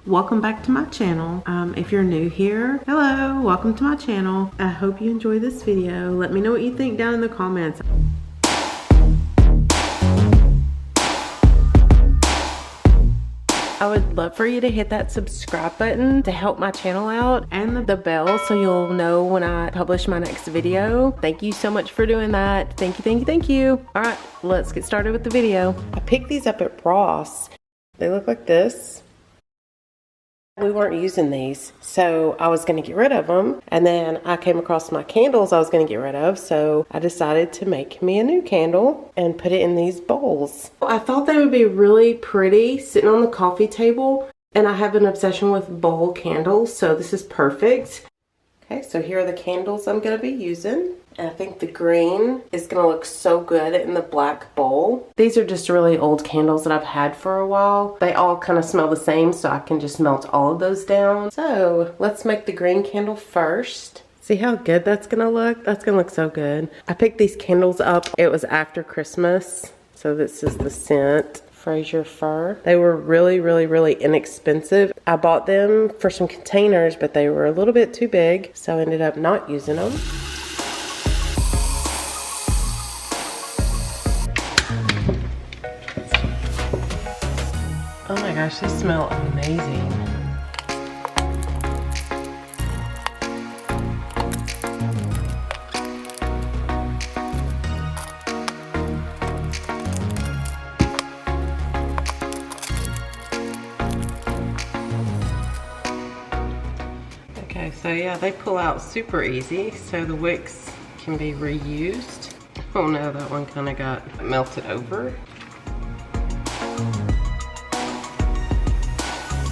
Welcome back to my channel. If you're new here, hello, welcome to my channel. I hope you enjoy this video. Let me know what you think down in the comments. I would love for you to hit that subscribe button to help my channel out and the bell so you'll know when I publish my next video. Thank you so much for doing that. Thank you, thank you, thank you. All right, let's get started with the video. I picked these up at Ross. They look like this. We weren't using these, so I was gonna get rid of them. And then I came across my candles I was gonna get rid of, so I decided to make me a new candle and put it in these bowls. I thought they would be really pretty sitting on the coffee table, and I have an obsession with bowl candles, so this is perfect. Okay, so here are the candles I'm gonna be using. And I think the green is gonna look so good in the black bowl. These are just really old candles that I've had for a while. They all kind of smell the same, so I can just melt all of those down. So let's make the green candle first. See how good that's gonna look? That's gonna look so good. I picked these candles up. It was after Christmas. So this is the scent. Fraser Fir. They were really inexpensive. I bought them for some containers, but they were a little bit too big, so I ended up not using them. Oh my gosh, they smell amazing. Okay, so yeah, they pull out super easy, so the wicks can be reused. Oh no, that one kind of got melted over.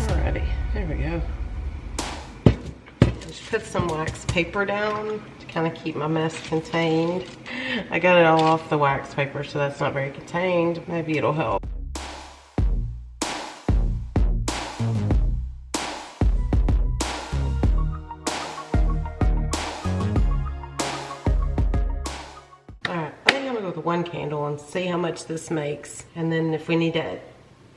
Alrighty, there we go. Just put some wax paper down to kind of keep my mess contained. I got it all off the wax paper, so that's not very contained. Maybe it'll help. One candle and see how much this makes, and then if we need to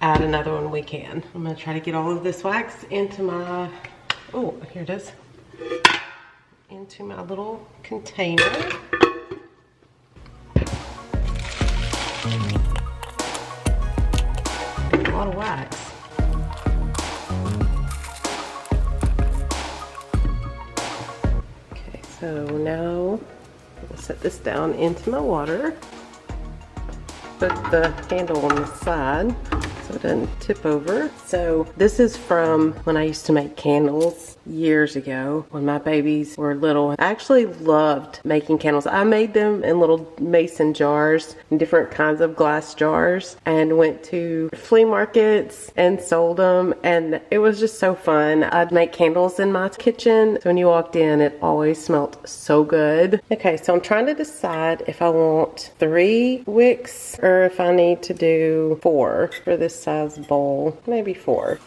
add another one we can. I'm gonna try to get all of this wax into my, oh, here it is, into my little container. A lot of wax. Okay, so now I'll set this down into my water. Put the handle on the side so it doesn't tip over. So this is from when I used to make candles years ago when my babies were little. I actually loved making candles. I made them in little mason jars, in different kinds of glass jars, and went to flea markets and sold them, and it was just so fun. I'd make candles in my kitchen, so when you walked in it always smelled so good. Okay, so I'm trying to decide if I want 3 wicks or if I need to do 4 for this size bowl. Maybe 4.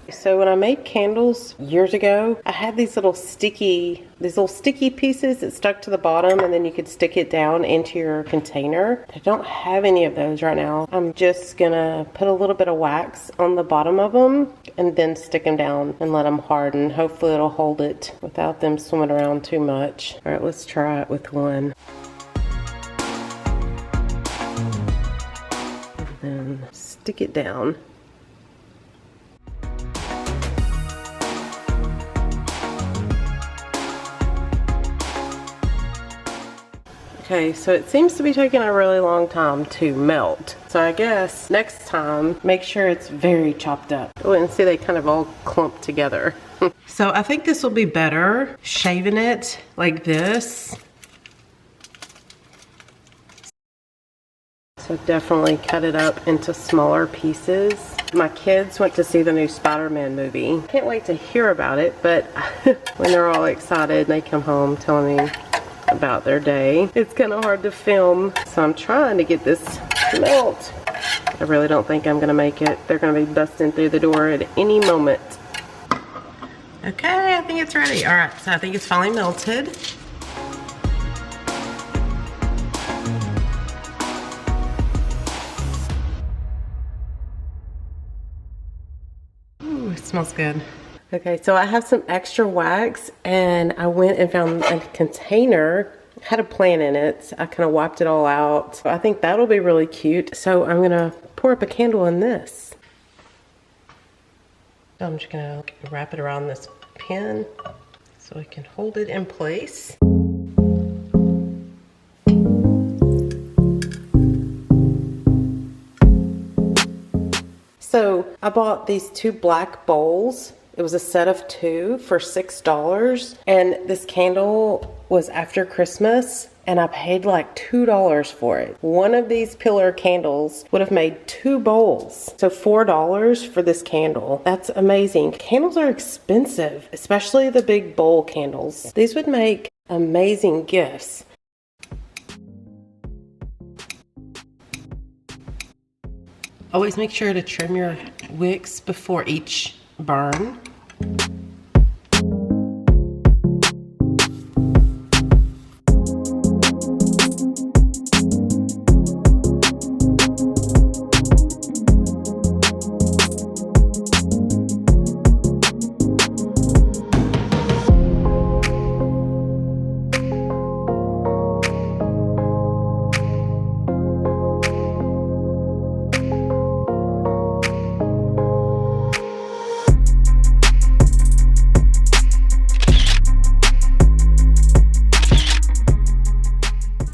So when I made candles years ago, I had these little sticky pieces that stuck to the bottom, and then you could stick it down into your container. I don't have any of those right now. I'm just gonna put a little bit of wax on the bottom of them and then stick them down and let them harden. Hopefully it'll hold it without them swimming around too much. All right, let's try it with one. And then stick it down. Okay, so it seems to be taking a really long time to melt. So I guess next time, make sure it's very chopped up. Oh, and see they kind of all clump together. So I think this will be better shaving it like this. So definitely cut it up into smaller pieces. My kids went to see the new Spider-Man movie. Can't wait to hear about it, but when they're all excited, they come home telling me about their day. It's kind of hard to film, so I'm trying to get this to melt. I really don't think I'm gonna make it. They're gonna be busting through the door at any moment. Okay, I think it's ready. All right, so I think it's finally melted. smells good. Okay, so I have some extra wax and I went and found a container. It had a plant in it. I kind of wiped it all out. So I think that'll be really cute. So I'm gonna pour up a candle in this. So I'm just gonna wrap it around this pin so I can hold it in place. So I bought these 2 black bowls. It was a set of 2 for $6. And this candle was after Christmas and I paid like $2 for it. One of these pillar candles would have made 2 bowls. So $4 for this candle. That's amazing. Candles are expensive, especially the big bowl candles. These would make amazing gifts. Always make sure to trim your wicks before each burn.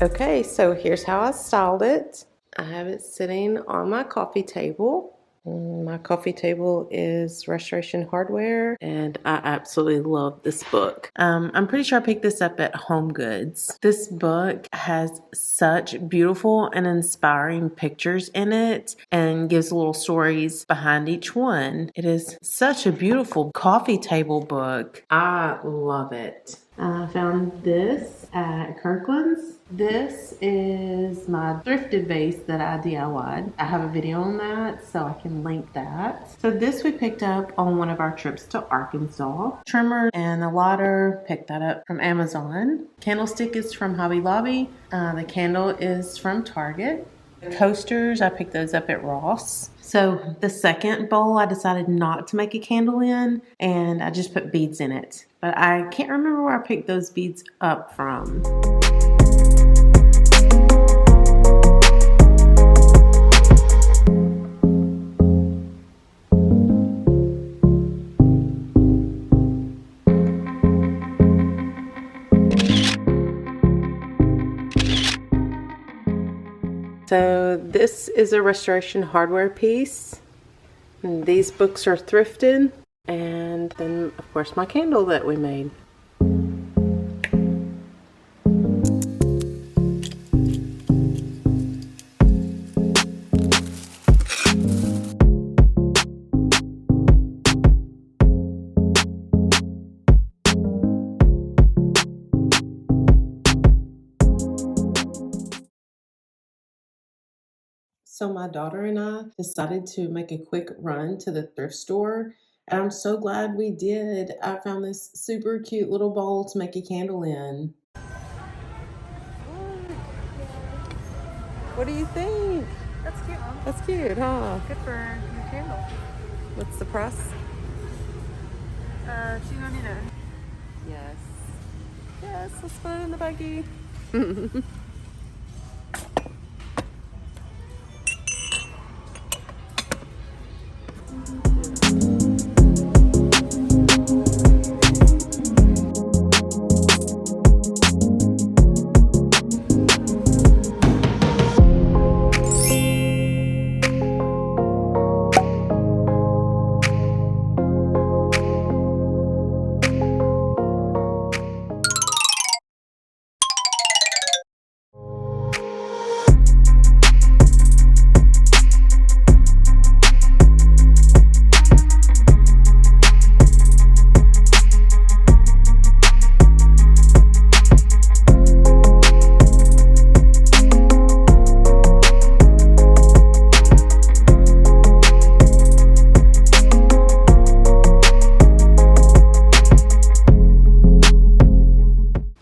Okay, so here's how I styled it. I have it sitting on my coffee table. My coffee table is Restoration Hardware, and I absolutely love this book. I'm pretty sure I picked this up at Home Goods. This book has such beautiful and inspiring pictures in it and gives little stories behind each one. It is such a beautiful coffee table book. I love it. I found this at Kirkland's. This is my thrifted vase that I DIY'd. I have a video on that, so I can link that. So this we picked up on one of our trips to Arkansas. Trimmer and the lighter, picked that up from Amazon. Candlestick is from Hobby Lobby. The candle is from Target. The coasters, I picked those up at Ross. So the second bowl, I decided not to make a candle in, and I just put beads in it. But I can't remember where I picked those beads up from. So this is a Restoration Hardware piece. And these books are thrifted. And then, of course, my candle that we made. So my daughter and I decided to make a quick run to the thrift store, and I'm so glad we did. I found this super cute little bowl to make a candle in. What do you think? That's cute, Mom. That's cute, huh? Good for your candle. What's the price? $2.99. Yes. Yes, let's put it in the buggy.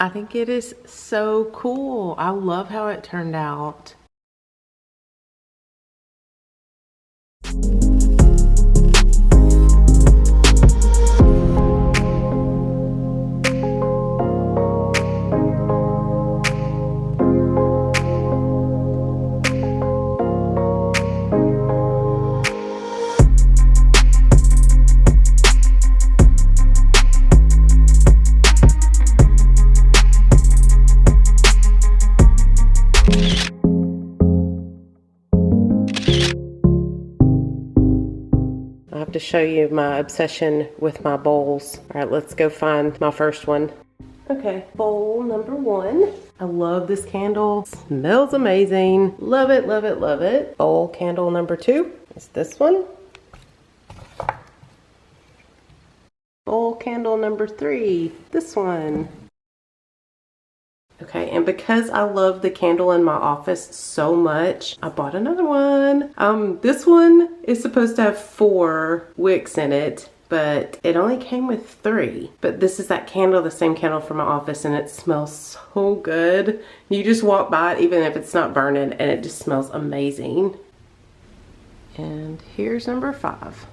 I think it is so cool. I love how it turned out. I have to show you my obsession with my bowls. All right, let's go find my first one. Okay, bowl number 1. I love this candle. Smells amazing. Love it, love it, love it. Bowl candle number 2 is this one. Bowl candle number 3, this one. Okay, and because I love the candle in my office so much, I bought another one. This one is supposed to have 4 wicks in it, but it only came with 3. But this is that candle, the same candle from my office, and it smells so good. You just walk by it, even if it's not burning, and it just smells amazing. And here's number 5.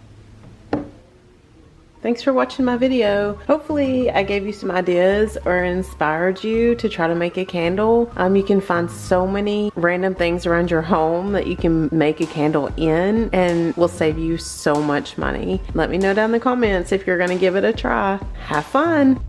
Thanks for watching my video. Hopefully I gave you some ideas or inspired you to try to make a candle. You can find so many random things around your home that you can make a candle in and will save you so much money. Let me know down in the comments if you're gonna give it a try. Have fun.